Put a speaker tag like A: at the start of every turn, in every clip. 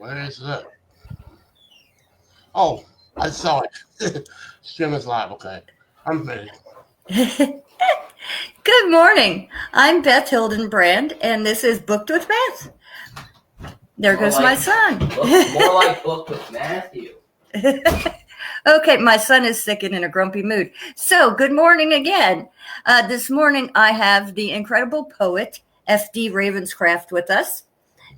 A: Where is it? Oh, I saw it. Stream is live. Okay, I'm ready.
B: Good morning. I'm Beth Hildenbrand, and this is Booked with Beth. There
C: More
B: goes my
C: like
B: son.
C: more like book with Matthew.
B: Okay, my son is sick and in a grumpy mood. So, good morning again. This morning, I have the incredible poet, F.D. Ravenskraft, with us.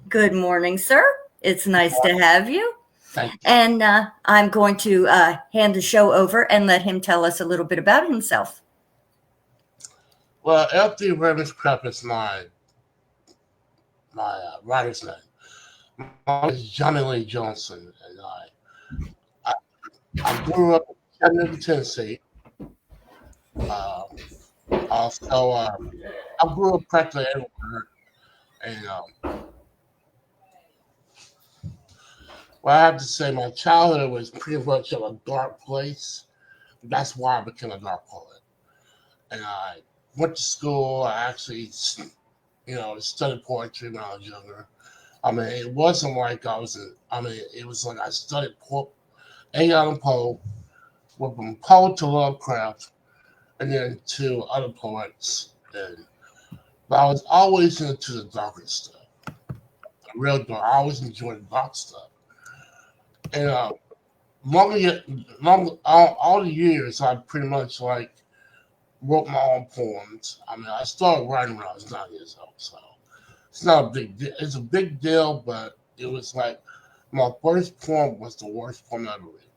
B: Good morning, sir. It's nice to have you.
A: Thank you.
B: And I'm going to hand the show over and let him tell us a little bit about himself.
A: Well, F.D. Ravenskraft is my writer's name. My name is Johnny Lee Johnson, and I grew up in Chattanooga, Tennessee. Uh, also, I grew up practically everywhere, and well, I have to say my childhood was pretty much a dark place. That's why I became a dark poet. And I went to school. I actually, studied poetry when I was younger. I mean, it wasn't like I was. It was like I studied Edgar Allan Poe, went from Poe to Lovecraft, and then to other poets. But I was always into the darker stuff, the real dark. I always enjoyed the dark stuff. And all the years, I pretty much like wrote my own poems. I mean, I started writing when I was 9 years old, so it's not a big deal. It's a big deal, but it was like my first poem was the worst poem I ever read.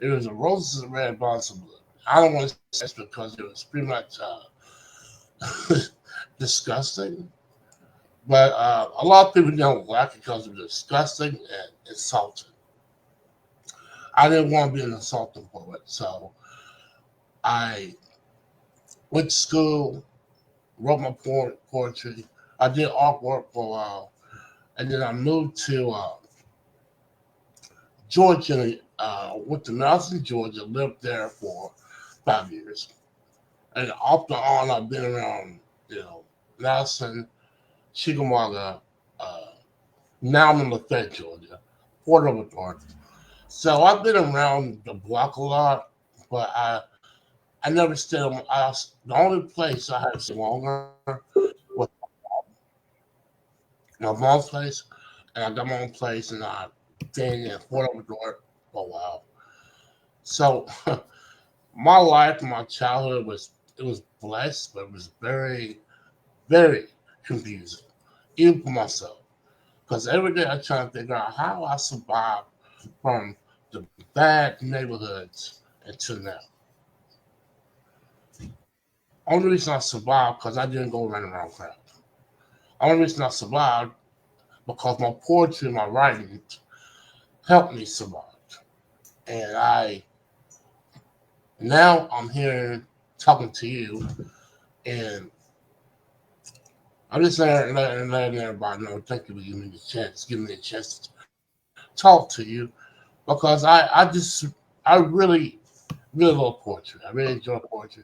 A: It was a roses and red, bonds of blue. I don't want to say this because it was pretty much disgusting, but a lot of people don't like it because it was disgusting and insulting. I didn't want to be an insulting poet, so I went to school, wrote my poetry. I did artwork for a while, and then I moved to Georgia. Went to Nelson, Georgia, lived there for 5 years. And off and on, I've been around, Nelson, Chickamauga. Uh, now I'm in Lafayette, Georgia, Port Authority. So I've been around the block a lot, but I never stayed on my house. The only place I had to stay longer was my mom's place, and I got my own place, and I stayed in Port Authority for a while. So my life, my childhood was blessed, but it was very, very confusing, even for myself. Because every day I try to figure out how I survived from the bad neighborhoods until now. Only reason I survived because I didn't go running around crowd. Only reason I survived because my poetry and my writing helped me survive. And now I'm here talking to you, and I'm just letting everybody know. Thank you for giving me a chance to talk to you, because I really, really love poetry. I really enjoy poetry.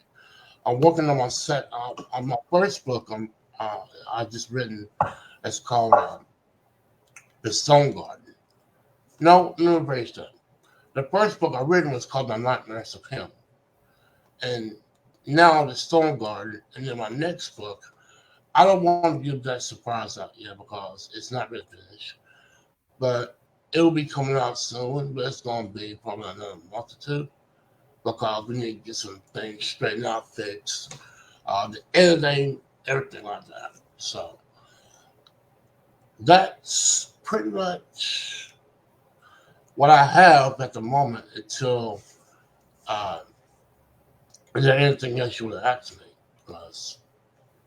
A: I'm working on on my first book. I just written. It's called The Stone Garden. No, no, embrace that. The first book I written was called The Nightmares of Him, and now The Stone Garden, and then my next book. I don't want to give that surprise out yet because it's not really finished, but it'll be coming out soon. But it's gonna be probably another month or two because we need to get some things straightened out, fixed, the editing, everything like that. So that's pretty much what I have at the moment until. Uh, is there anything else you want to ask me? Because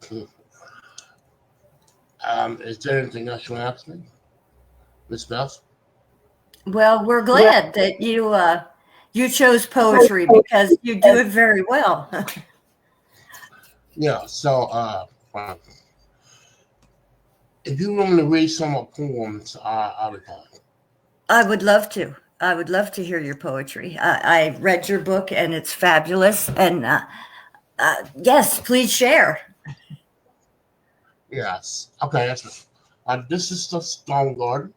A: is there anything else you want to ask me, Miss Beth?
B: Well, we're glad that you chose poetry because you do it very well.
A: Yeah. So if you want me to read some of my poems, I'll be fine.
B: I would love to. I would love to hear your poetry. I read your book and it's fabulous. And yes, please share.
A: Yes. Okay. That's it. This is the Stone Garden.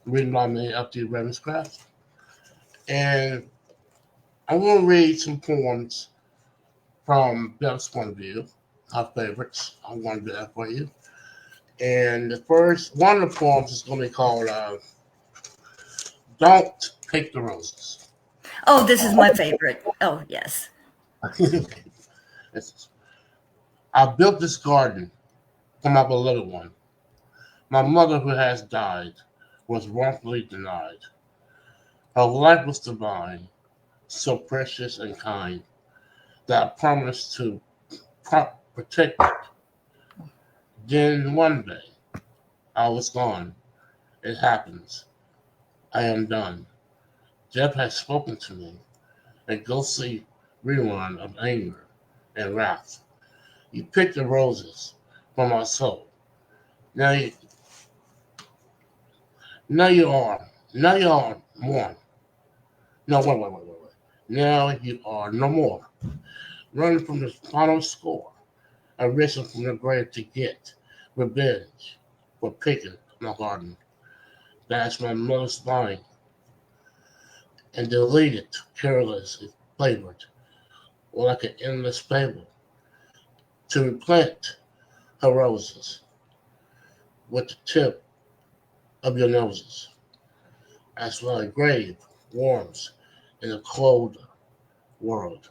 A: written by me, F.D. Ravenskraft. And I'm going to read some poems from Beth's point of view, her favorites. I'm going to do that for you. And the first one of the poems is going to be called Don't Pick the Roses.
B: Oh, this is my favorite. Oh, yes.
A: I built this garden for my beloved one. My mother, who has died, was wrongfully denied. Her life was divine, so precious and kind, that I promised to protect it. Then one day, I was gone. It happens. I am done. Death has spoken to me, a ghostly rerun of anger and wrath. You picked the roses from my soul. Now you, now you are one. No, wait. Now you are no more. Running from the final score. Arisen from the grave to get revenge for picking my garden. That's my mother's line and deleted, carelessly flavored, like an endless fable, to replant her roses with the tip of your noses. As well a grave warms in a cold world.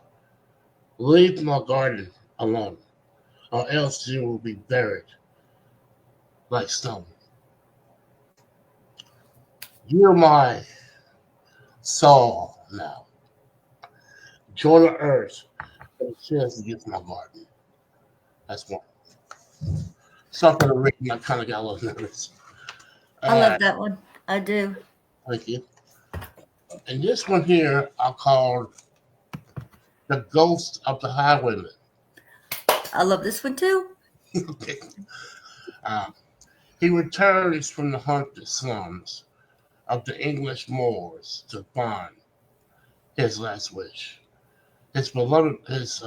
A: Leave my garden alone, or else you will be buried like stone. You're my soul now. Join the earth for the chance to get to my garden. That's one. Something to read, I kind of got a little nervous.
B: I
A: All
B: love
A: right,
B: that one. I do.
A: thank you. And this one here, I called The Ghost of the Highwayman.
B: I love this one too.
A: Okay. Uh, he returns from the haunted slums of the English moors to find his last wish. His beloved, as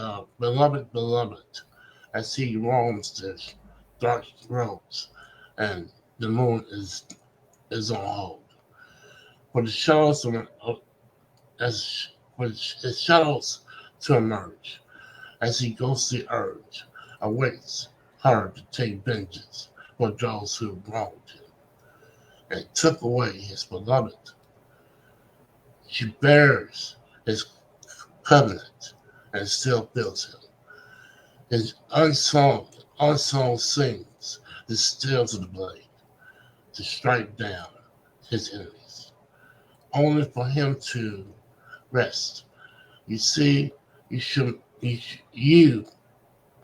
A: he roams the dark roads, and the moon is on hold. For the shadows as for his shadows to emerge, as he goes the urge, awaits her to take vengeance for those who wronged him and took away his beloved. She bears his covenant and still feels him. His unsung sings the steel to the blade to strike down his enemies, only for him to rest. You see, you should you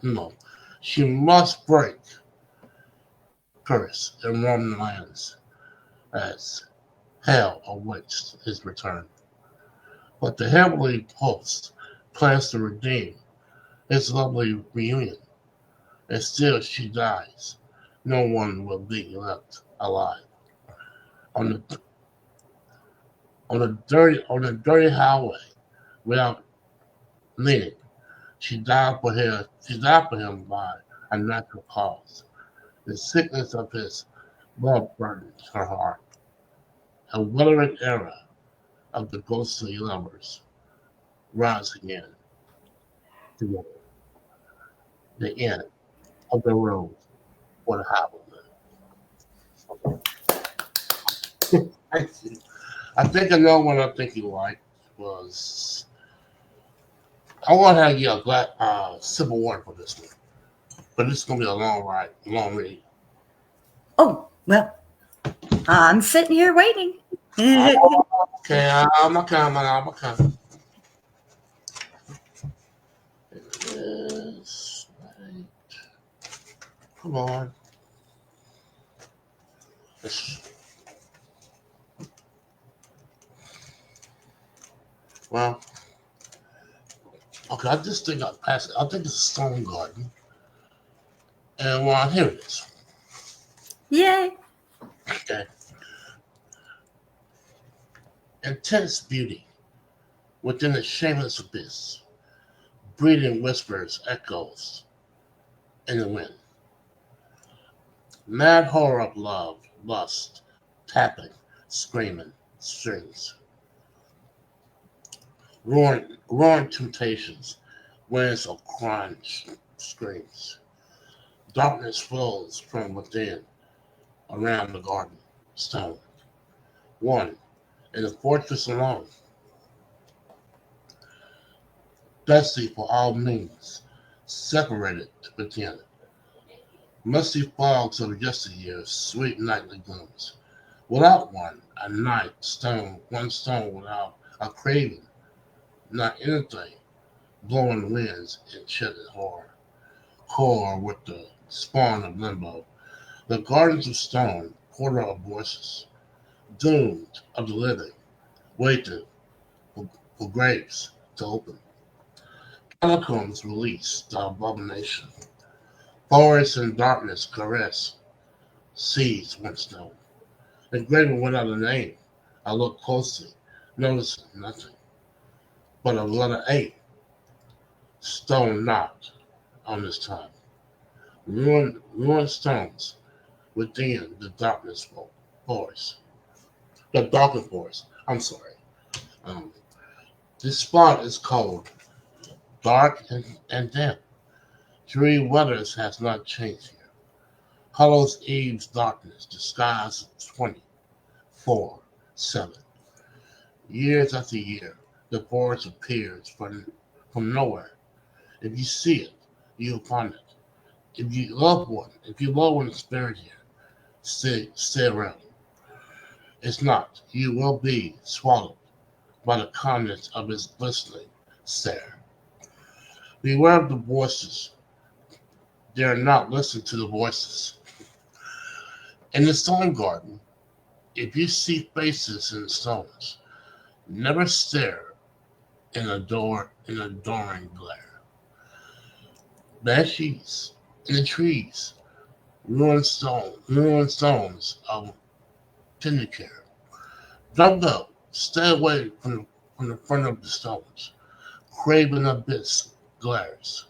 A: no, she must break curse and roam the lands as hell awaits his return. But the heavenly host plans to redeem his lovely reunion, and still she dies. No one will be left alive. On the on the dirty highway without meaning, she died for him by a natural cause. The sickness of his love burdens her heart. A withering era of the ghostly lovers rise again together. The end of the road for the highwayman. I think another one I think you liked was I want to have you a Civil War for this one, but it's gonna be a long read.
B: Oh, well, I'm sitting here waiting.
A: Okay, I'm coming. Yes, right. Come on. Well, okay, I just think I passed it. I think it's a Stone Garden. And here it is.
B: Yay.
A: Okay. Intense beauty within the shameless abyss. Breathing whispers, echoes in the wind. Mad horror of love, lust, tapping, screaming strings. Roaring temptations, winds of crying screams. Darkness flows from within, around the garden stone. One, in the fortress alone, dusty for all means, separated within. Musty fogs of yesteryear, sweet nightly glooms. Without one, a night stone, one stone without a craving, not anything, blowing winds and shedded horror. Horror with the spawn of limbo. The gardens of stone, portal of voices, doomed of the living, waiting for graves to open. Catacombs release the abomination. Forests in darkness caress, seas once known. Engraving without a name, I look closely, noticing nothing but a letter A, stone not on this time. Ruined stones within the darkness forest. The darkened forest. I'm sorry. Um, this spot is cold, dark, and damp. Dreary weathers has not changed here. Hollow's eve's darkness, the skies of 24/7. Years after year, the forest appears from nowhere. If you see it, you'll find it. If you love one spirit here, stay around. If not, you will be swallowed by the calmness of his glistening stare. Beware of the voices. Dare not listen to the voices. In the stone garden, if you see faces in stones, never stare in adoring glare. Banshees in the trees, ruined stones of tender care. Don't go. Stay away from the front of the stones. Craven abyss glares.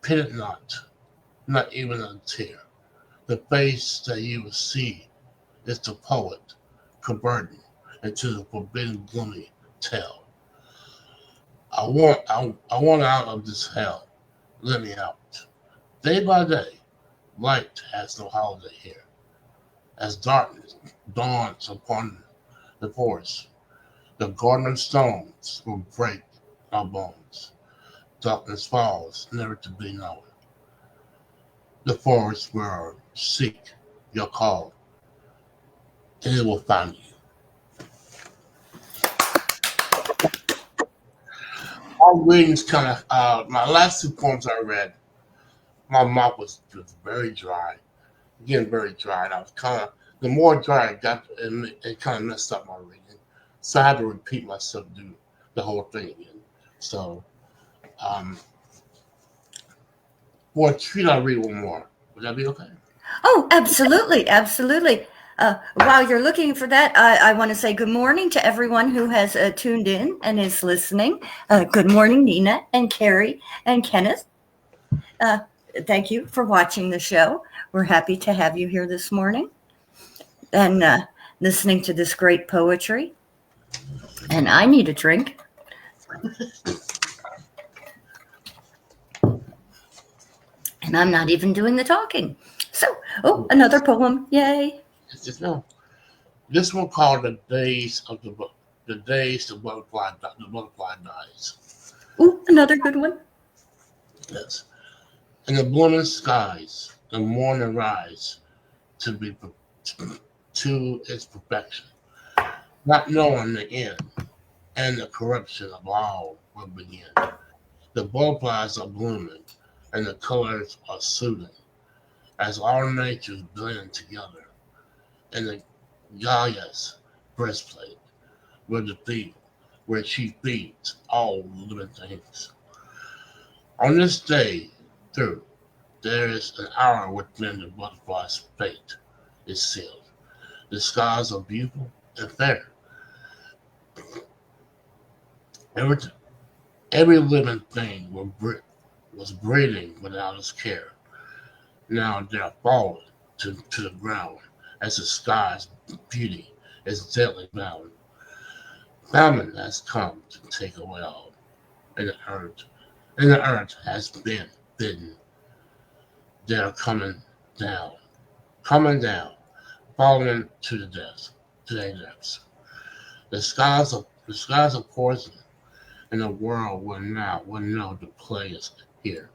A: Pit it not even a tear. The face that you will see is the poet, converting into the forbidden gloomy tale. I want out of this hell. Let me out. Day by day, light has no holiday here. As darkness dawns upon the forest, the garden stones will break our bones. Darkness falls, never to be known. The forest will seek your call, and it will find you. My readings my last two poems I read, my mouth was very dry, getting very dry. And I was the more dry it got, it kind of messed up my reading. So I had to repeat myself, do the whole thing again. So, for a treat, I'll read one more. Would that be okay?
B: Oh, absolutely, absolutely. While you're looking for that, I want to say good morning to everyone who has tuned in and is listening. Good morning, Nina and Carrie and Kenneth. Thank you for watching the show. We're happy to have you here this morning and listening to this great poetry. And I need a drink. And I'm not even doing the talking. So, another poem. Yay.
A: This one called The Days the Butterfly Dies.
B: Ooh, another good one.
A: Yes. In the blooming skies, the morning rise to its perfection, not knowing the end, and the corruption of all will begin. The butterflies are blooming, and the colors are soothing, as all natures blend together in the Gaia's breastplate, where she feeds all living things. On this day, through, there is an hour within the butterfly's fate is sealed. The skies are beautiful and fair. Every living thing was breathing without its care. Now they are falling to the ground as the sky's beauty is deadly famine. Famine has come to take away all, and the earth has been bidden. They are coming down, falling to the depths, to their depths. The skies are poison, and the world will know the plague is here.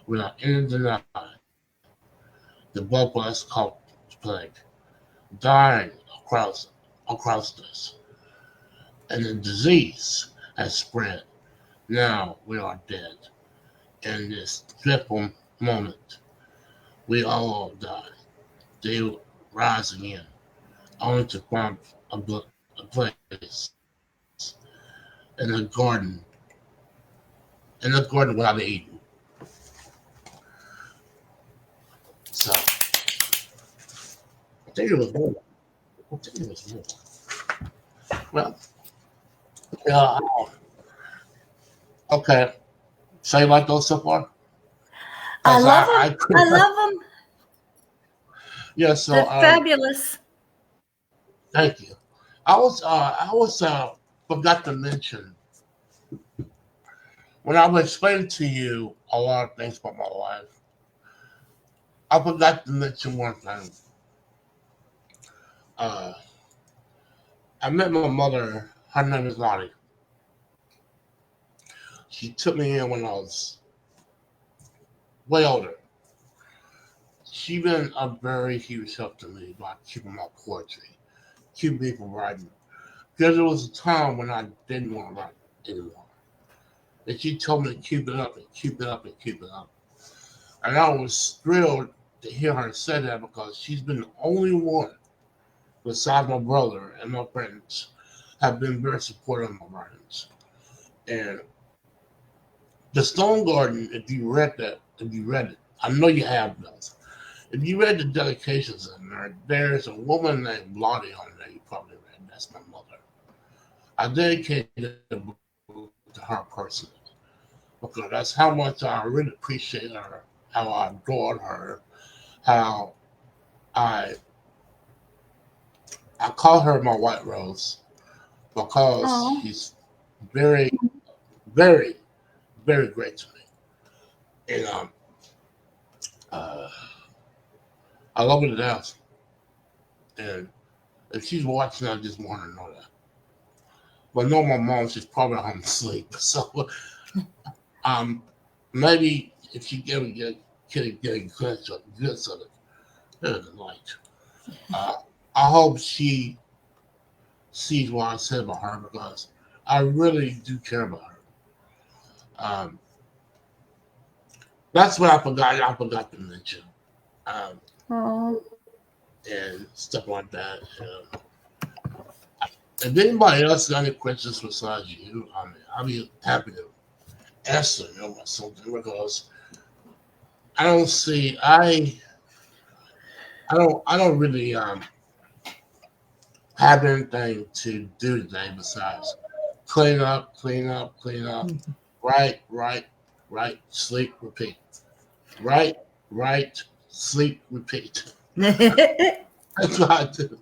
A: Without any deny, the bloodlust called plague, dying across across us, and the disease has spread. Now we are dead. In this dreadful moment, we all die. They will rise again, only to find a place in the garden, without Eden. So I think it was more. I think it was more. Well, yeah. Okay. So you like those so far?
B: I
A: 'Cause
B: love them.
A: I
B: I love them.
A: yeah. So
B: They're fabulous.
A: thank you. I was forgot to mention when I was explaining to you a lot of things about my life. I forgot to mention one thing. Uh, I met my mother. Her name is Lottie. She took me in when I was way older. She been a very huge help to me by keeping my poetry, keeping me from writing. Because there was a time when I didn't want to write anymore. And she told me to keep it up and keep it up and keep it up. And I was thrilled to hear her say that because she's been the only one, besides my brother and my friends, have been very supportive of my writings. And the Stone Garden, if you read it, I know you have those. If you read the dedications in there, there's a woman named Lottie on there you probably read. That's my mother. I dedicated the book to her personally because that's how much I really appreciate her, how I adored her, how I I call her my white rose because
B: Oh,
A: she's very, very, very great to me. And uh, I love her to death. And if she's watching, I just want her to know that. But no, my mom, she's probably home asleep. So um, maybe if she ever get a glimpse of it tonight, uh, I hope she sees what I said about her because I really do care about her. Um, that's what I forgot. I forgot to mention, um,
B: oh.
A: and stuff like that. If anybody else got any questions besides you, I mean, I'll be happy to answer them or something because I don't see I don't really have anything to do today besides clean up, right, sleep, repeat. Right, sleep, repeat. That's what I do.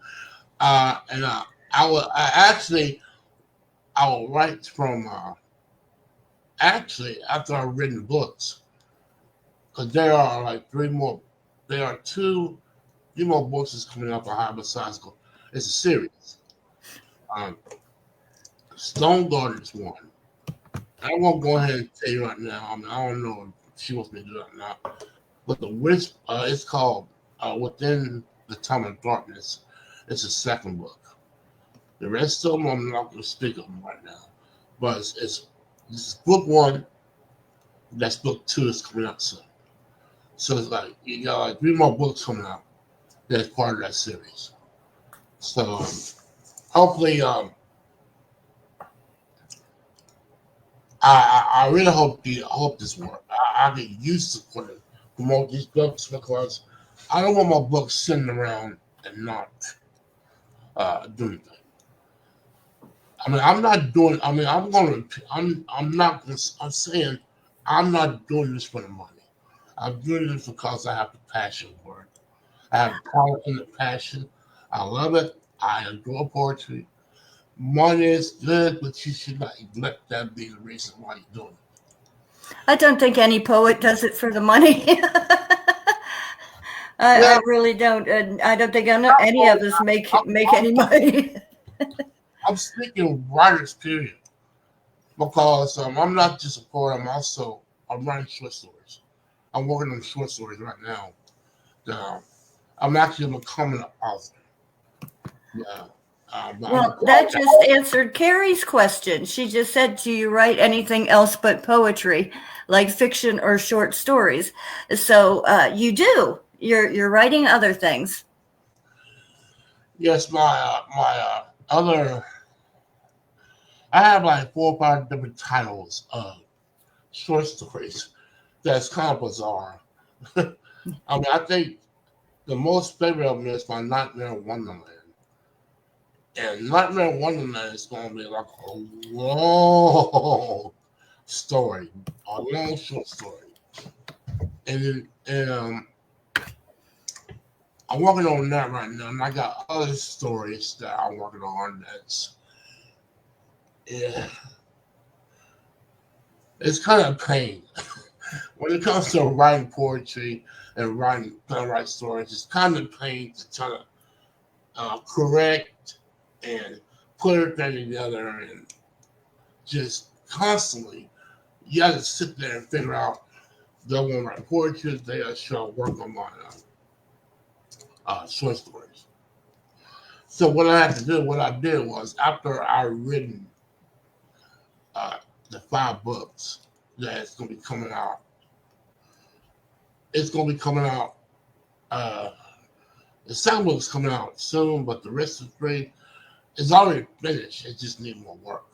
A: And I will write from actually after I've written books because there are like there are three more books that's coming up on High Besides Go. It's a series. Um, Stone Garden is one. I won't go ahead and tell you right now. I mean, I don't know if she wants me to do that or not. But the Wisp, it's called Within the Time of Darkness. It's the second book. The rest of them, I'm not going to speak of them right now. But this is book one. That's book two is coming out soon. So it's like you got like three more books coming out. That's part of that series. So hopefully, I really I hope this works. I get used to promote these books because I don't want my books sitting around and not doing anything. I mean, I'm not doing. I mean, I'm gonna. I'm not. I'm saying I'm not doing this for the money. I'm doing this because I have the passion for it. I have talent and the passion. I love it. I adore poetry. Money is good, but you should not let that be the reason why you're doing it.
B: I don't think any poet does it for the money. I
A: Well,
B: really don't. And I don't think any of us make any money.
A: I'm speaking writers, period, because I'm not just a poet. I'm writing short stories. I'm working on short stories right now. Um, I'm actually becoming an author. Yeah.
B: Well, that just answered Carrie's question. She just said, "Do you write anything else but poetry, like fiction or short stories?" So you do. You're writing other things.
A: Yes, my other. I have like 4 or 5 different titles of short stories. That's kind of bizarre. I mean, I think the most favorite of them is my Nightmare Wonderland. And Nightmare Wonderland is going to be like a long story, a long short story. And I'm working on that right now. And I got other stories that I'm working on yeah, it's kind of pain. When it comes to writing poetry and trying to write stories, it's kind of pain to try to correct and put everything together and just constantly you got to sit there and figure out do I want to write poetry today or should I work on my short stories. So what I did was after I written uh, the 5 books that's going to be coming out, it's going to be coming out. Uh, the second book's coming out soon, but the rest of the 3 is already finished. It just needs more work.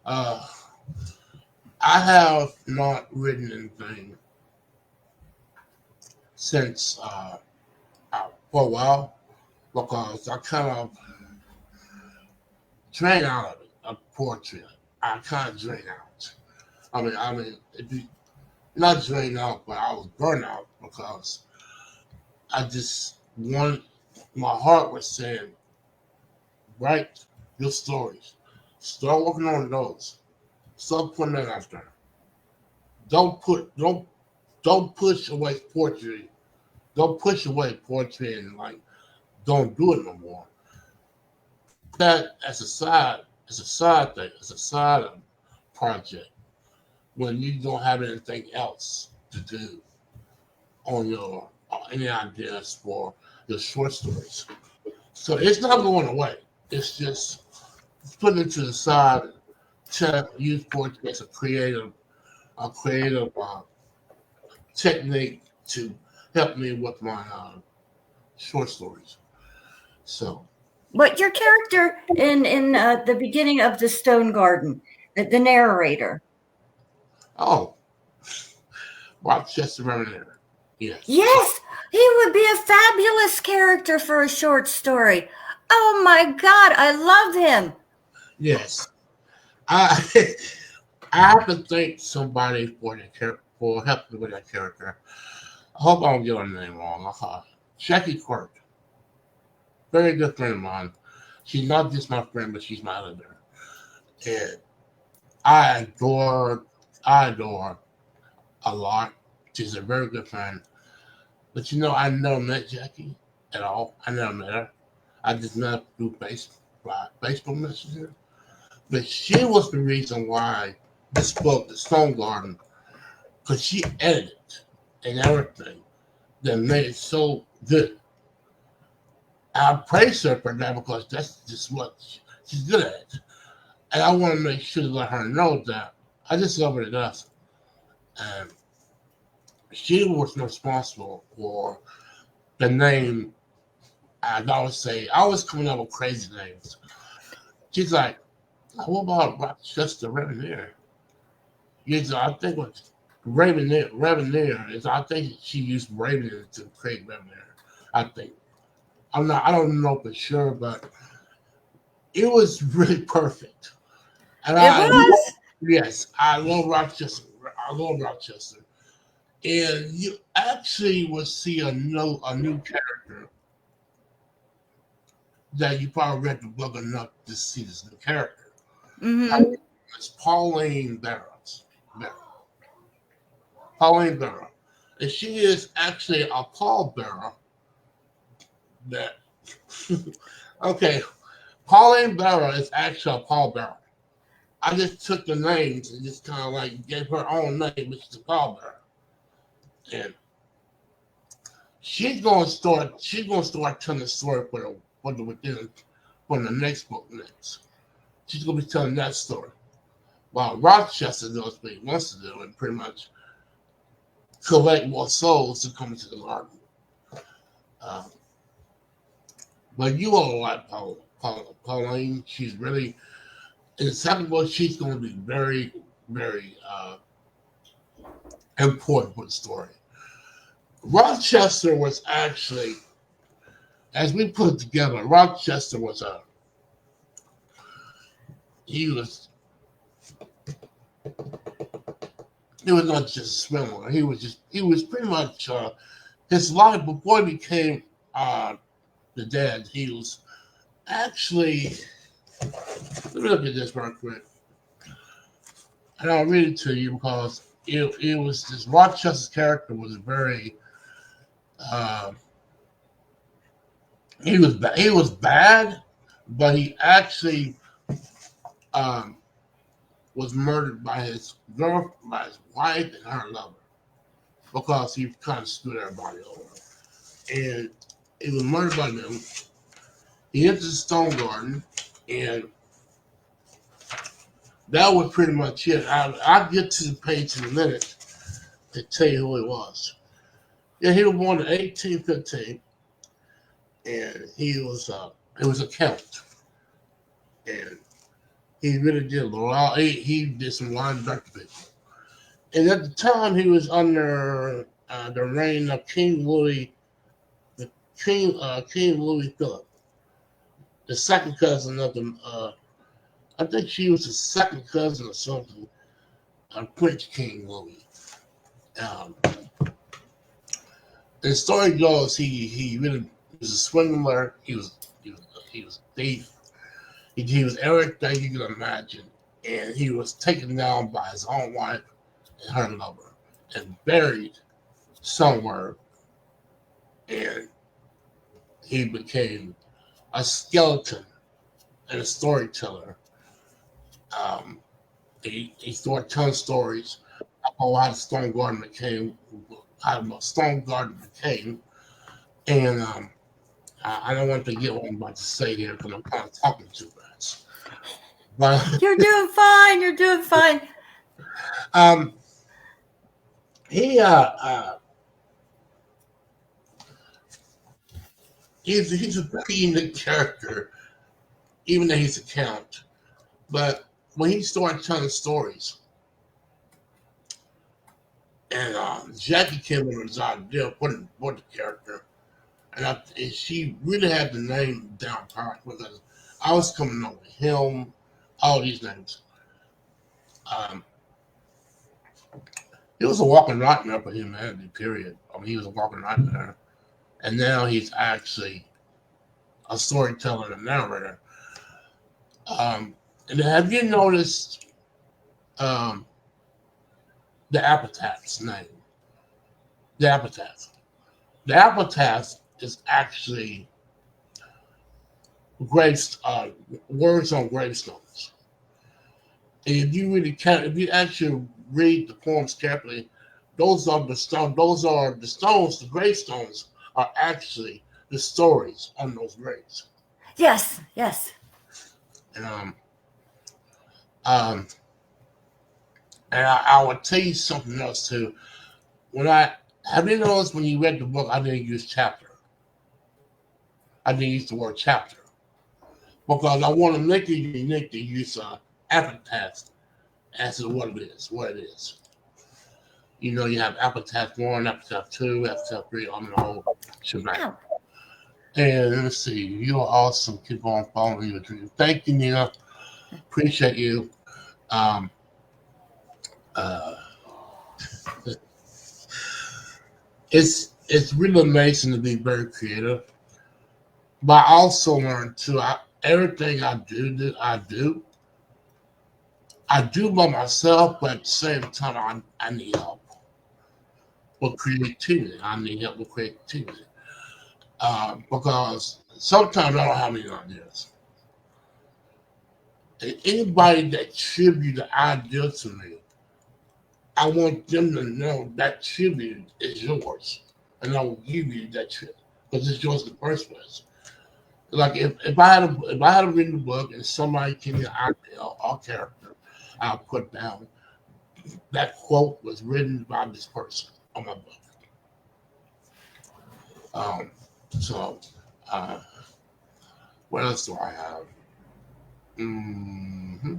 A: Uh, I have not written anything since for a while because I kind of drain out of it, of poetry. I kind of drain out. I mean, if you not drain out, but I was burnt out because I just wanted. My heart was saying, write your stories. Start working on those. Start putting that out there. Don't push away poetry. Don't push away poetry and like don't do it no more. That as a side thing, as a side project when you don't have anything else to do on your any ideas for your short stories. So it's not going away. It's just putting it to the side to use poetry as a creative technique to help me with my short stories. So,
B: But your character in the beginning of the Stone Garden, the narrator.
A: oh, Rochester Mariner. Yes.
B: Yes, he would be a fabulous character for a short story. Oh my God, I love him.
A: Yes. I I have to thank somebody for helping with that character. I hope I don't get her name wrong. Jackie Quirk, very good friend of mine. She's not just my friend, but she's my editor. And I adore her a lot. She's a very good friend. But I never met Jackie at all. I never met her. I just met her through Facebook Messenger. But she was the reason why this book, The Stone Garden, because she edited and everything that made it so good. I praise her for that because that's just what she's good at. And I want to make sure to let her know that I just love her to death. And she was responsible for the name. I always say, I was coming up with crazy names. She's like, what about Rochester Raveneer? I think what Raveneer is. I think she used Raveneer to create Raveneer. I think I don't know for sure, but it was really perfect. And
B: It was.
A: yes, I love Rochester. I love Rochester. And you actually will see a new character that you probably read the book enough to see this new character.
B: Mm-hmm.
A: It's Pauline Barrows. Pauline Barrow. And she is actually a pallbearer that okay. Pauline Barrow is actually a pallbearer. I just took the names and just kind of like gave her own name, which is a pallbearer. And she's gonna start telling the story for the next book next. She's gonna be telling that story. While Rochester does what he wants to do and pretty much collect more souls to come into the garden. But you all like Pauline. She's really in the second book. She's going to be very, very important for the story. Rochester was actually, as we put it together, Rochester was he was not just a swimmer. He was pretty much his life before he became the dad. He was actually, let me look at this real quick. And I'll read it to you because it was this Rochester's character was very he was bad, but he actually was murdered by his wife and her lover because he kind of screwed everybody over. And he was murdered by them. He entered the stone garden, and that was pretty much it. I'll get to the page in a minute to tell you who he was. Yeah, he was born in 1815, and he was a count, and he really did a lot. He did some linebacker people, and at the time he was under the reign of King Louis Philip, the second cousin of the. I think she was the second cousin or something of Prince King Louis. The story goes he really was a swindler. He was a thief. He was everything you could imagine, and he was taken down by his own wife and her lover and buried somewhere. And he became a skeleton and a storyteller. He started telling stories about how the Stone Garden became, and I don't want to get what I'm about to say here because I'm kind of talking too much. But
B: You're doing fine. You're doing fine.
A: He he's a very unique character, even though he's a count. But when he started telling stories, and Jackie came in with his idea for the character, and she really had the name down pat because I was coming up with him, all these names. He was a walking nightmare for humanity, period. I mean, he was a walking nightmare. And now he's actually a storyteller and a narrator. And have you noticed the epitaph's name? The epitaph. The epitaph is actually words on gravestones. And if you actually read the poems carefully, those are the stones. The gravestones are actually the stories on those graves.
B: Yes.
A: And I will tell you something else too. Have you noticed when you read the book, I didn't use chapter. I didn't use the word chapter because I want to make it unique to use epitaph as to what it is. You know, you have epitaph 1, epitaph 2, epitaph 3 on the whole shebang. And let's see, you are awesome. Keep on following your dream. Thank you, Nina. Appreciate you. It's really amazing to be very creative But I also learned too. Everything I do by myself. But at the same time, I need help with creativity. I need help with creativity because sometimes I don't have any ideas. And anybody that tribute the idea to me, I want them to know that tribute is yours, and I will give you that tribute because it's yours in the first place. Like if I had written a book and somebody came in idea or character, I'll put down that quote was written by this person on my book. Um, so uh, what else do I have? hmm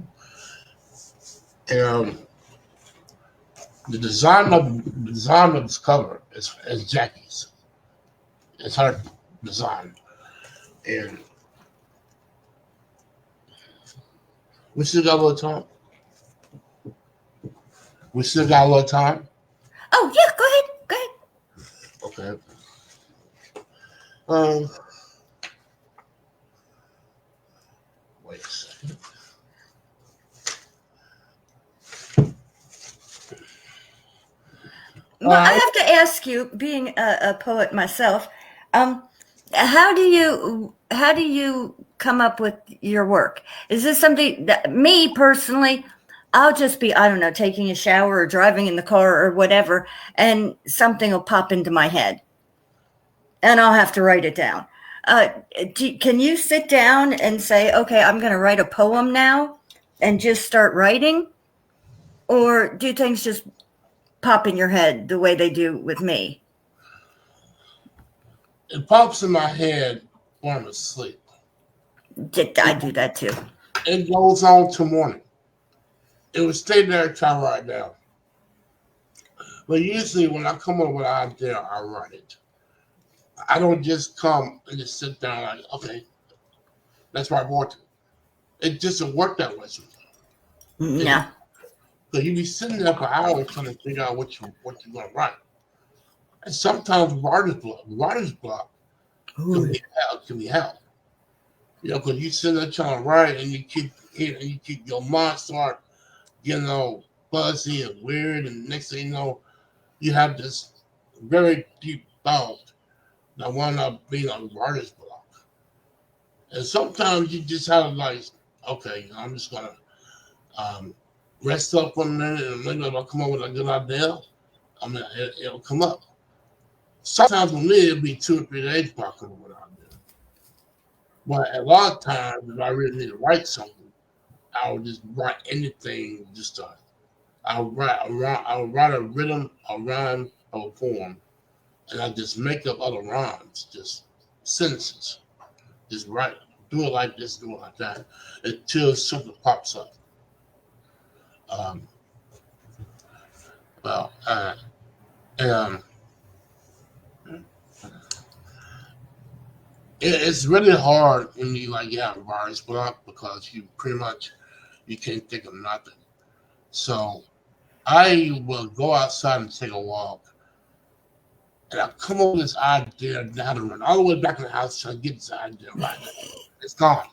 A: And the design of this cover is Jackie's. It's her design, and we still got a little time. We still got a little time.
B: Oh yeah, go ahead. Go ahead.
A: Okay. Um. Wait a second.
B: Well, I have to ask you, being a poet myself, um, how do you come up with your work? Is this something that me personally? I'll just be, I don't know, taking a shower or driving in the car or whatever, and something will pop into my head, and I'll have to write it down. Uh, can you sit down and say, okay, I'm going to write a poem now, and just start writing, or do things just pop in your head the way they do with me?
A: It pops in my head when I'm asleep.
B: I do that too.
A: It goes on to morning. It will stay there till I write down. But usually when I come up with an idea, I write it. I don't just come and just sit down like, okay, that's my board. It just doesn't work that way sometimes.
B: No.
A: So you be sitting there for hours trying to figure out what you're gonna write. And sometimes writer's block can be hell. You know, because you sit there trying to write and you keep your mind start getting all fuzzy and weird, and next thing you know, you have this very deep thought that wound up being a writer's block. And sometimes you just have like, okay, I'm just gonna rest up for a minute, and maybe if I come up with a good idea, I mean, it'll come up. Sometimes for me, it'll be 2 or 3 days before I come up with an idea. But a lot of times, if I really need to write something, I would just write anything. I'll write a rhythm, a rhyme, or a poem, and I just make up other rhymes, just sentences. Just write, do it like this, do it like that, until something pops up. Um, well, um, it's really hard when you like have writer's block because you pretty much you can't think of nothing. So I will go outside and take a walk, and I come up with this idea. Now to run all the way back in the house to get this idea right. It's gone.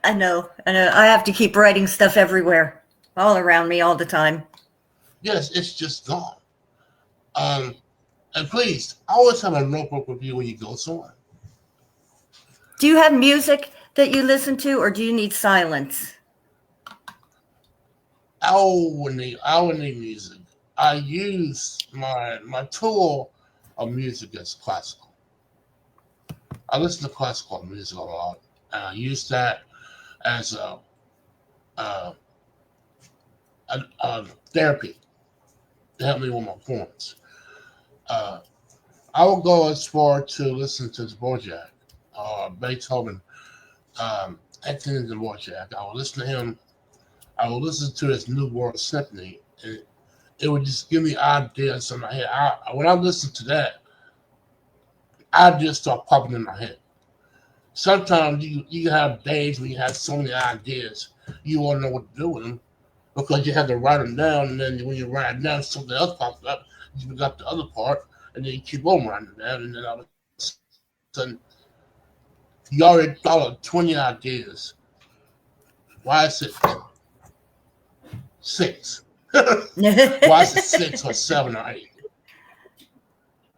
B: I know. I have to keep writing stuff everywhere, all around me, all the time.
A: Yes, it's just gone. And please, always have a notebook with you when you go somewhere.
B: Do you have music that you listen to, or do you need silence?
A: I would need music. I use my tool of music as classical. I listen to classical music a lot, and I use that as a, a therapy to help me with my poems. I will go as far to listen to Dvorak, Beethoven, Anthony Dvorak. I will listen to him. I will listen to his New World Symphony, and it would just give me ideas in my head. When I listen to that, ideas start popping in my head. Sometimes you have days when you have so many ideas, you won't know what to do with them because you have to write them down, and then when you write them down, something else pops up. You forgot the other part, and then you keep on writing it down, and then all of a sudden You already thought of 20 ideas. Why is it 6? Why is it 6 or 7 or 8?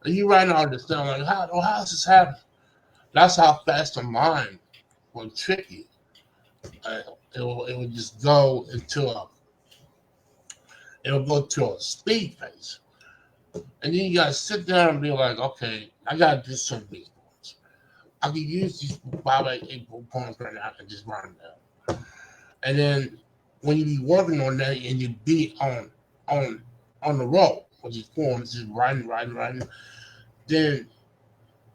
A: And you writing all this down like, how does this happen? That's how fast the mind will trick you. It will just go into it'll go to a speed phase. And then you gotta sit down and be like, okay, I gotta do some of these points. I can use these 5, 8 points right now and just write them down. And then when you be working on that and you be on the road with these poems, just writing, then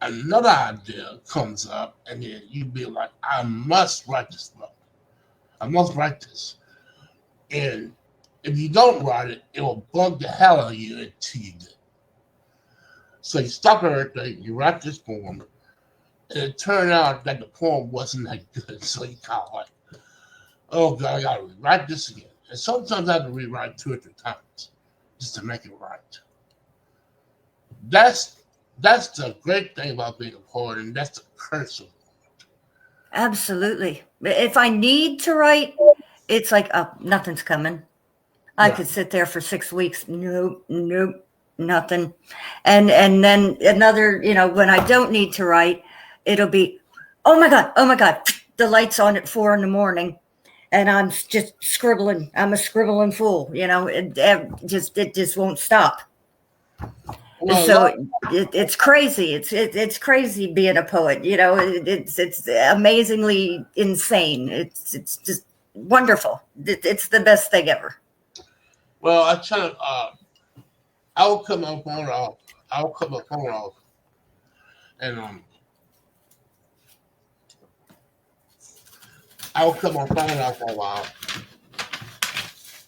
A: another idea comes up, and then you be like, I must write this book. I must write this. And if you don't write it, it will bug the hell out of you until you do. So you stop everything, you write this poem, and it turned out that the poem wasn't that good. So you kind of like, oh God, I gotta rewrite this again. And sometimes I have to rewrite 2 or 3 times just to make it right. That's the great thing about being a poet, and that's the curse of it.
B: Absolutely. If I need to write, it's like, oh, nothing's coming. I could sit there for 6 weeks. Nope, nothing. And then another, when I don't need to write, it'll be, oh my God, the light's on at 4 a.m. and I'm just scribbling. I'm a scribbling fool, it just won't stop.
A: Well,
B: So it's crazy. It's crazy being a poet. It's amazingly insane. It's just wonderful. It's the best thing ever.
A: well, I try to. I will cut my phone off. And I will cut my phone off for a while.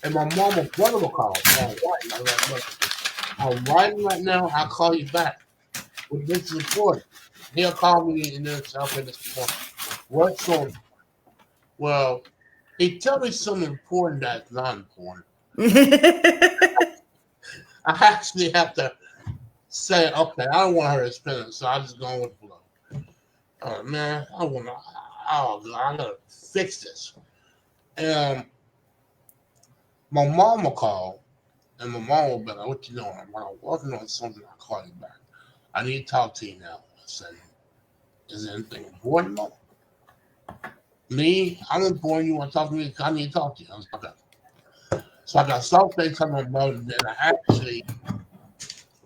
A: And my mom or brother will call. I'm writing right now. I'll call you back. Well, this is important. He'll call me and then I'll say this morning. What's on? Well, he tell me something important that's not important. I actually have to say, okay, I don't want her to spend it, so I just go with the flow. Oh man, I gotta fix this. And my mom will call, and my mom will be like, what you doing? When I'm working on something, I'll call you back. I need to talk to you now. I said, is there anything important? No. Me, I'm important. You want to talk to me? I need to talk to you. I was like, okay. So I got something coming about it that I actually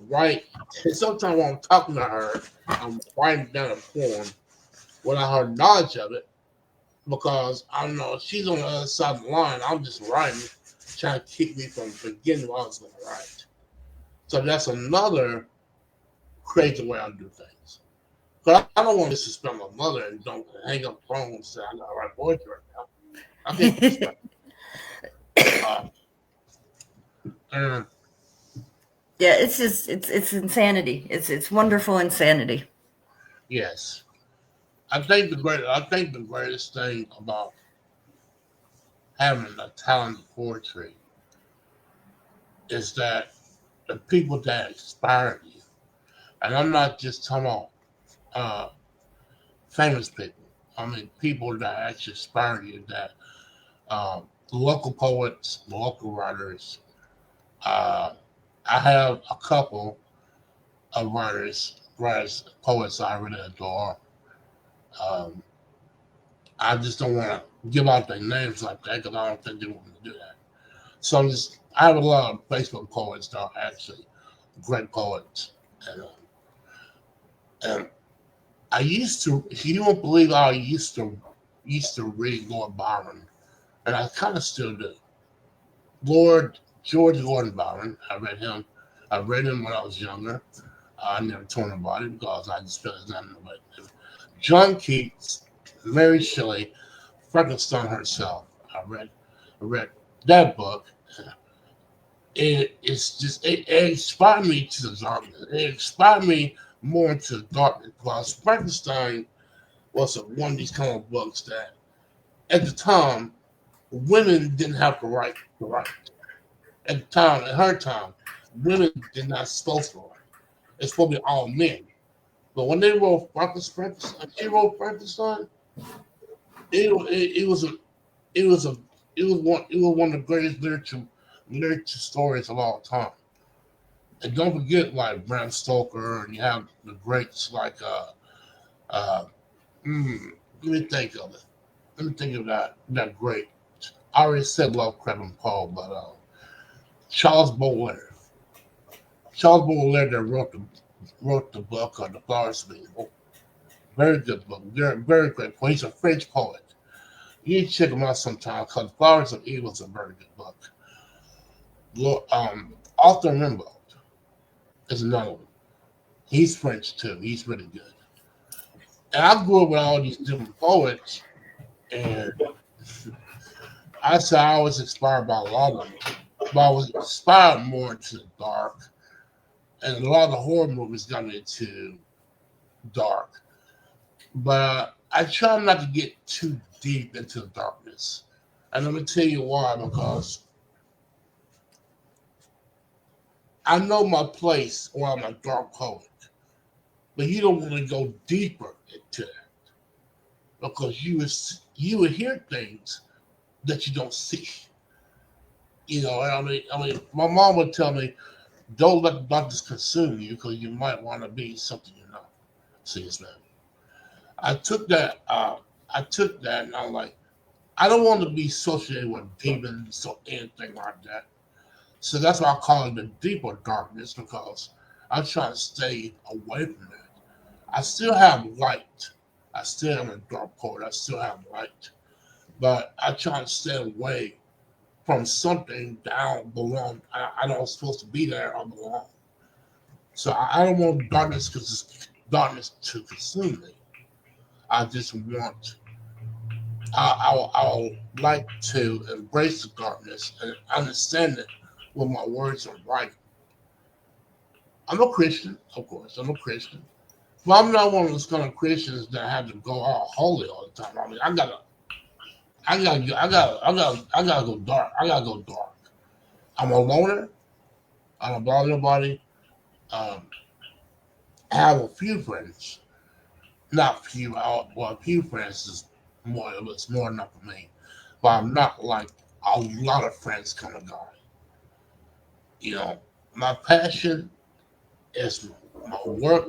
A: write. And sometimes when I'm talking to her, I'm writing down a poem without her knowledge of it, because I don't know, she's on the other side of the line. I'm just writing, trying to keep me from forgetting what I was going to write. So that's another crazy way I do things. But I don't want to disrespect my mother and don't hang up the phone and say I got to write poetry right now. I can't disrespect
B: Yeah, it's just it's insanity. It's wonderful insanity.
A: Yes, I think the greatest thing about having a talent of poetry is that the people that inspire you, and I'm not just talking about famous people. I mean people that actually inspire you. That local poets, local writers. I have a couple of writers, poets I really adore. Um, I just don't want to give out their names like that because I don't think they want to do that. So I have a lot of Facebook poets that are actually great poets, and I used to. You won't believe how I used to read Lord Byron, and I kind of still do. George Gordon Byron. I read him. I read him when I was younger. I never told him about it because I just felt nothing about it. John Keats, Mary Shelley, Frankenstein herself. I read that book. It inspired me to the darkness. It inspired me more into the darkness because Frankenstein was one of these kind of books that at the time women didn't have the right to write. At the time, at her time, women did not supposed to write. It's supposed to be all men. But when they wrote Frankenstein, she wrote Frankenstein. It was one of the greatest literature stories of all time. And don't forget, like Bram Stoker, and you have the greats like let me think of it. Let me think of that great. I already said Lovecraft and Poe, but Charles Baudelaire. Charles Baudelaire that wrote the book The Flowers of Evil. Very good book. Very, very great poet. He's a French poet. You need to check him out sometime because Flowers of Evil is a very good book. Arthur Rimbaud is another one. He's French too. He's really good. And I grew up with all these different poets, and I say I was inspired by a lot of them, but I was inspired more into the dark, and a lot of the horror movies got me into dark. But I try not to get too deep into the darkness, and let me tell you why. Because I know my place where I'm a dark poet, but you don't want to go deeper into that because you would hear things that you don't see. You know, I mean, my mom would tell me, "Don't let the darkness consume you because you might want to be something you're not." See, it's man. I took that, and I'm like, I don't want to be associated with demons or anything like that. So that's why I call it the deeper darkness because I'm trying to stay away from that. I still have light. I still am a dark poet. I still have light. But I try to stay away from something down below. I don't supposed to be there or belong. So I don't want darkness to consume me. I just want, I would like to embrace the darkness and understand it when my words are right. I'm a Christian, of course. I'm a Christian. But I'm not one of those kind of Christians that have to go all holy all the time. I mean, I gotta go dark. I gotta go dark. I'm a loner. I don't bother nobody. Um, I have a few friends. Not few. Well, a few friends is more. It's more enough for me. But I'm not like a lot of friends kind of guy. You know, my passion is my work.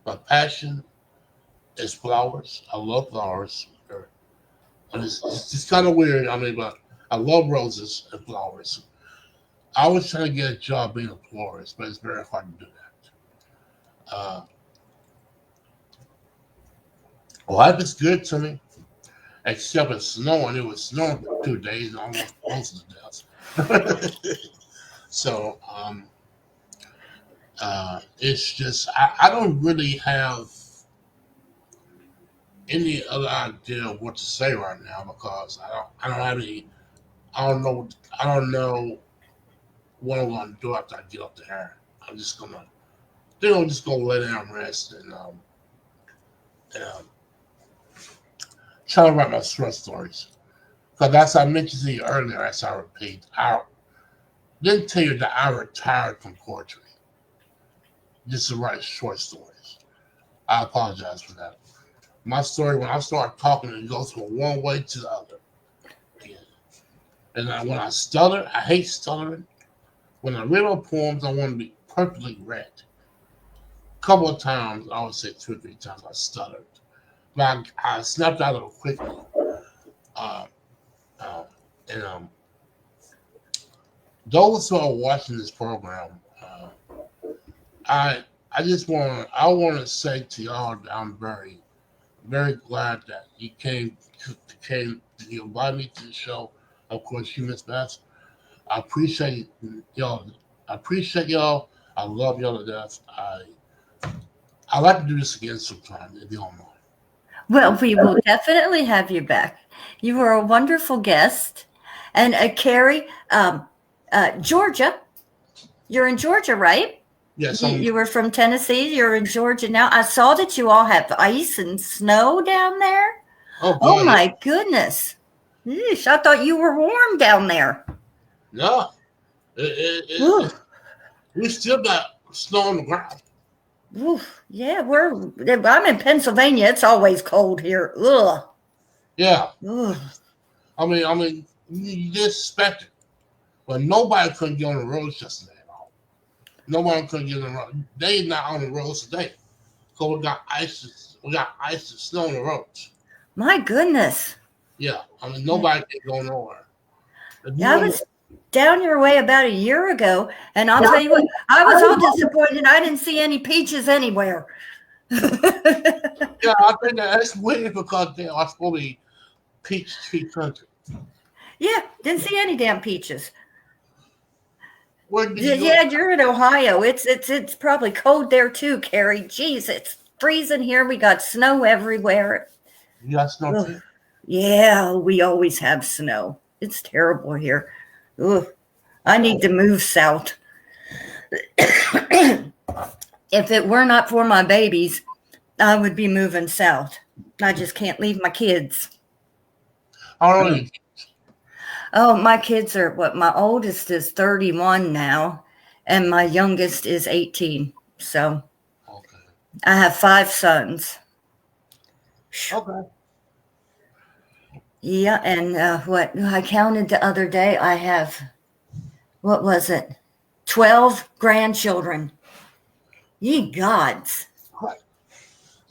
A: My passion is flowers. I love flowers. And it's just kind of weird. I mean, but I love roses and flowers. I was trying to get a job being a florist, but it's very hard to do that. Life is good to me, except it's snowing. It was snowing for 2 days, and almost frozen to death. So it's just I don't really have any other idea of what to say right now because I don't have any. I don't know what I'm gonna do after I get up there. I'm just gonna I'm just gonna lay down and rest and try to write my short stories. Because as I mentioned to you earlier, as I repeat, I didn't tell you that I retired from poetry just to write short stories. I apologize for that. My story, when I start talking, it goes from one way to the other. And when I stutter, I hate stuttering. When I read my poems, I want to be perfectly read. A couple of times, I would say 2 or 3 times, I stuttered. But I snapped out of it quickly. Uh, uh, and those who are watching this program, I want to say to y'all that I'm very, very glad that you you invited me to the show. Of course, you, Miss Beth. I appreciate y'all. I appreciate y'all. I love y'all to death. I'd like to do this again sometime if you don't mind.
B: Well, we will definitely have you back. You were a wonderful guest. And Carrie, Georgia, you're in Georgia, right?
A: Yes,
B: You were from Tennessee. You're in Georgia now. I saw that you all have ice and snow down there. Oh my goodness. Yeesh, I thought you were warm down there.
A: No, we still got snow on the ground.
B: Oof, yeah, I'm in Pennsylvania. It's always cold here. Ugh.
A: Yeah.
B: Ugh.
A: I mean, you just expect it. But nobody couldn't get on the roads yesterday at all. Nobody couldn't get on the road. They not on the roads today. So we got ice and snow on the roads.
B: My goodness.
A: Yeah. I mean, nobody can go nowhere.
B: Yeah, I was down your way about a year ago, and I'll tell you what, I was all disappointed. I didn't see any peaches anywhere.
A: Yeah, I think that's weird because they are supposed to be peach tree country.
B: Yeah, didn't see any damn peaches.
A: Where did you
B: Yeah, you're in Ohio. It's probably cold there too, Carrie. Jeez, it's freezing here. We got snow everywhere.
A: You got snow too?
B: Yeah, we always have snow. It's terrible here. Ugh. I need to move south. If it were not for my babies, I would be moving south. I just can't leave my kids.
A: How old are you?
B: Oh, my kids are my oldest is 31 now, and my youngest is 18. So
A: Okay.
B: I have 5 sons.
A: Okay.
B: Yeah, and what I counted the other day, I have, what was it? 12 grandchildren. Ye gods.
A: What?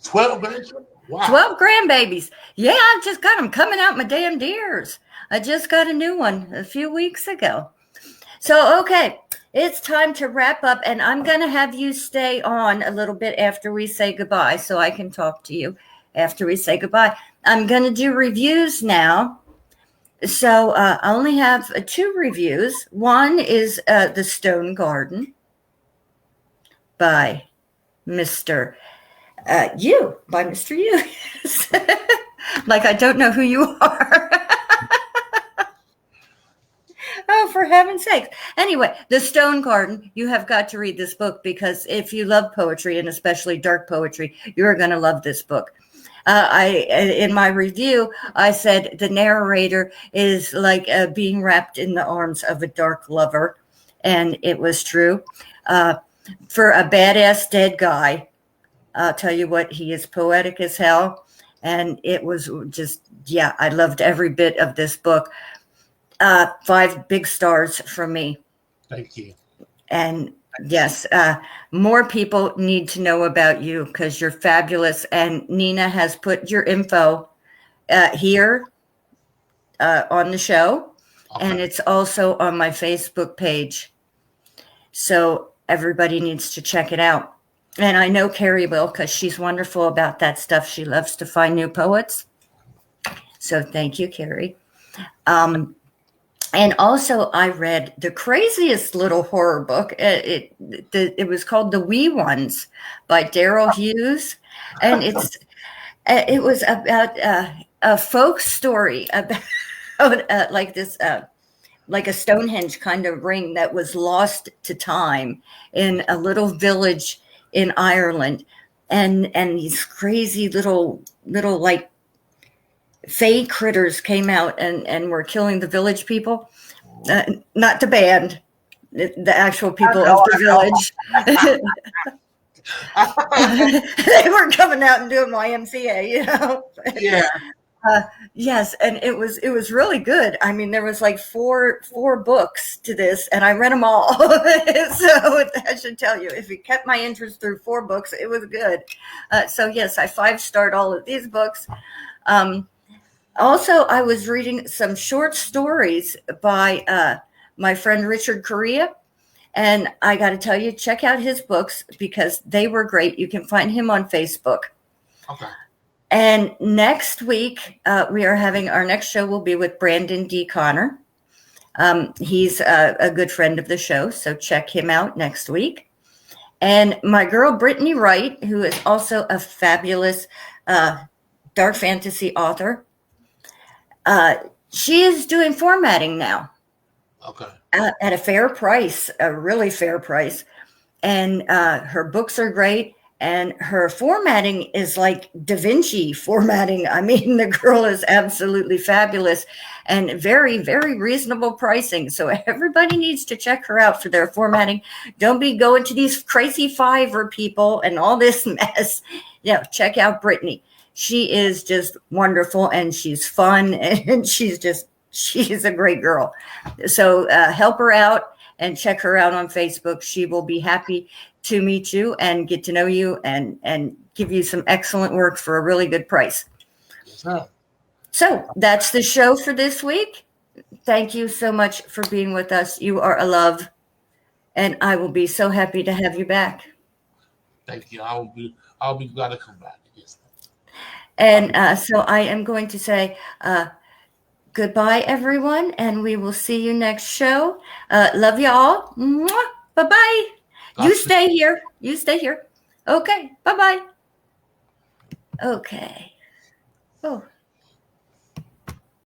A: 12 grandchildren? Wow.
B: 12 grandbabies. Yeah, I've just got them coming out my damn ears. I just got a new one a few weeks ago. So, okay, it's time to wrap up, and I'm going to have you stay on a little bit after we say goodbye so I can talk to you after we say goodbye. I'm going to do reviews now. So I only have 2 reviews. One is The Stone Garden by Mr. By Mr. You. Like I don't know who you are. Oh, for heaven's sakes. Anyway, The Stone Garden, you have got to read this book because if you love poetry and especially dark poetry, you're going to love this book. In my review, I said the narrator is like being wrapped in the arms of a dark lover. And it was true. For a badass dead guy, I'll tell you what, he is poetic as hell. And it was just, yeah, I loved every bit of this book. 5 big stars from me.
A: Thank you.
B: And yes, more people need to know about you because you're fabulous. And Nina has put your info here on the show. Okay. And it's also on my Facebook page. So everybody needs to check it out. And I know Carrie will because she's wonderful about that stuff. She loves to find new poets. So thank you, Carrie. And also, I read the craziest little horror book. It was called The Wee Ones by Daryl Hughes, and it was about a folk story about like this, like a Stonehenge kind of ring that was lost to time in a little village in Ireland, and these crazy little like fey critters came out and were killing the village people, not the band, the actual people of the village. They were coming out and doing YMCA, you know.
A: Yeah.
B: Yes, and it was really good. I mean, there was like four books to this, and I read them all. So I should tell you, if it kept my interest through 4 books, it was good. So yes, I 5-starred all of these books. Also, I was reading some short stories by my friend Richard Correa, and I got to tell you, check out his books because they were great. You can find him on Facebook.
A: Okay.
B: And next week, we are having our next show will be with Brandon D. Connor. He's a good friend of the show, so check him out next week. And my girl, Brittany Wright, who is also a fabulous dark fantasy author, she is doing formatting now.
A: Okay.
B: At a fair price, a really fair price. And her books are great. And her formatting is like Da Vinci formatting. I mean, the girl is absolutely fabulous and very, very reasonable pricing. So everybody needs to check her out for their formatting. Don't be going to these crazy Fiverr people and all this mess. Check out Brittany. She is just wonderful, and she's fun, and she's a great girl. So help her out and check her out on Facebook. She will be happy to meet you and get to know you and give you some excellent work for a really good price. So that's the show for this week. Thank you so much for being with us. You are a love, and I will be so happy to have you back.
A: Thank you. I'll be glad to come back. Yes.
B: And so I am going to say goodbye, everyone, and we will see you next show. Love you all. Bye-bye. You stay here. You stay here. Okay. Bye-bye. Okay. Oh.